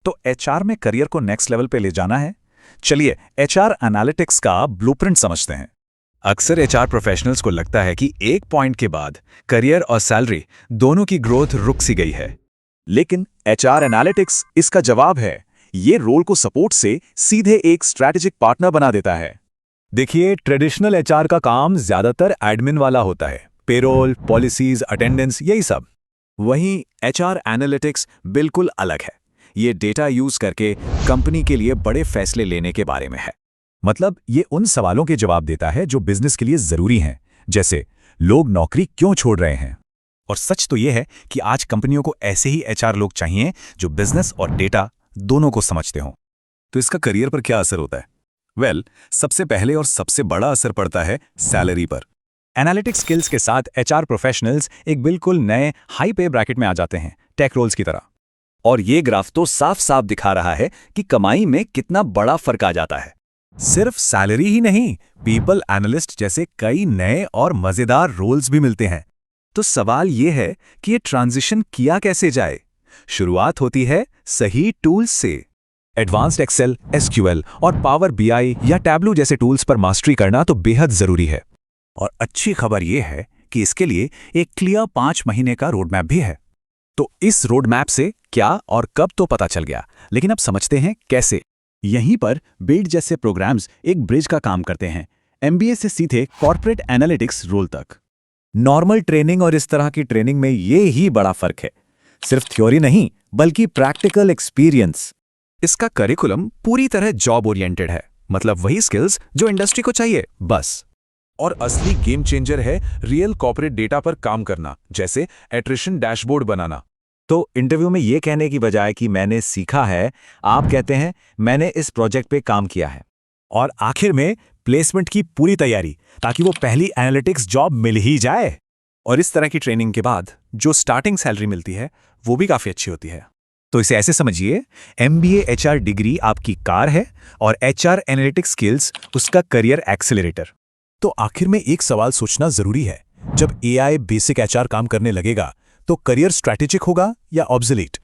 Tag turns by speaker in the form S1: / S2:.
S1: तो एचआर में करियर को नेक्स्ट लेवल पे ले जाना है। चलिए एचआर एनालिटिक्स का ब्लूप्रिंट समझते हैं। अक्सर एचआर प्रोफेशनल्स को लगता है कि एक पॉइंट के बाद करियर और सैलरी दोनों की ग्रोथ रुक सी गई है, लेकिन एचआर एनालिटिक्स इसका जवाब है। ये रोल को सपोर्ट से सीधे एक स्ट्रैटेजिक पार्टनर बना देता है।
S2: देखिए, ट्रेडिशनल एचआर का काम ज्यादातर एडमिन वाला होता है, पेरोल, पॉलिसीज, अटेंडेंस, यही सब।
S1: वहीं एचआर एनालिटिक्स बिल्कुल अलग है। ये डेटा यूज करके कंपनी के लिए बड़े फैसले लेने के बारे में है।
S2: मतलब ये उन सवालों के जवाब देता है जो बिजनेस के लिए जरूरी हैं, जैसे लोग नौकरी क्यों छोड़ रहे हैं।
S1: और सच तो ये है कि आज कंपनियों को ऐसे ही एचआर लोग चाहिए जो बिजनेस और डेटा दोनों को समझते हों।
S2: तो इसका करियर पर क्या असर होता है? सबसे पहले और सबसे बड़ा असर पड़ता है सैलरी पर।
S1: एनालिटिक्स स्किल्स के साथ एचआर प्रोफेशनल्स एक बिल्कुल नए हाई पे ब्रैकेट में आ जाते हैं, टेक रोल्स की तरह।
S2: और ये ग्राफ तो साफ साफ दिखा रहा है कि कमाई में कितना बड़ा फर्क आ जाता है। सिर्फ सैलरी ही नहीं, पीपल एनालिस्ट जैसे कई नए और मजेदार रोल्स भी मिलते हैं। तो सवाल ये है कि ये ट्रांजिशन किया कैसे जाए? शुरुआत होती है सही टूल्स से। एडवांस्ड एक्सेल, एसक्यूएल और पावर बीआई या टैब्लू जैसे टूल्स पर मास्टरी करना तो बेहद जरूरी है।
S1: और अच्छी खबर यह है कि इसके लिए एक क्लियर 5 महीने का रोड मैप भी है।
S2: तो इस रोड मैप से क्या और कब तो पता चल गया, लेकिन अब समझते हैं कैसे।
S1: यहीं पर बिल्ड जैसे प्रोग्राम्स एक ब्रिज का काम करते हैं, एमबीए से सीधे कॉर्पोरेट एनालिटिक्स रोल तक।
S2: नॉर्मल ट्रेनिंग और इस तरह की ट्रेनिंग में ये ही बड़ा फर्क है। सिर्फ थ्योरी नहीं, बल्कि प्रैक्टिकल एक्सपीरियंस।
S1: इसका करिकुलम पूरी तरह जॉब ओरिएंटेड है, मतलब वही स्किल्स जो इंडस्ट्री को चाहिए, बस। और असली गेम चेंजर है रियल कॉर्पोरेट डेटा पर काम करना, जैसे एट्रिशन डैशबोर्ड बनाना।
S2: तो इंटरव्यू में ये कहने की बजाय कि मैंने सीखा है, आप कहते हैं मैंने इस प्रोजेक्ट पे काम किया है। और आखिर में प्लेसमेंट की पूरी तैयारी, ताकि वो पहली एनालिटिक्स जॉब मिल ही जाए।
S1: और इस तरह की ट्रेनिंग के बाद जो स्टार्टिंग सैलरी मिलती है वो भी काफी अच्छी होती है।
S2: तो इसे ऐसे समझिए, एमबीए एचआर डिग्री आपकी कार है और एचआर एनालिटिक्स स्किल्स उसका करियर एक्सेलरेटर।
S1: तो आखिर में एक सवाल सोचना जरूरी है, जब एआई बेसिक एचआर काम करने लगेगा तो करियर स्ट्रैटेजिक होगा या ऑब्सोलीट?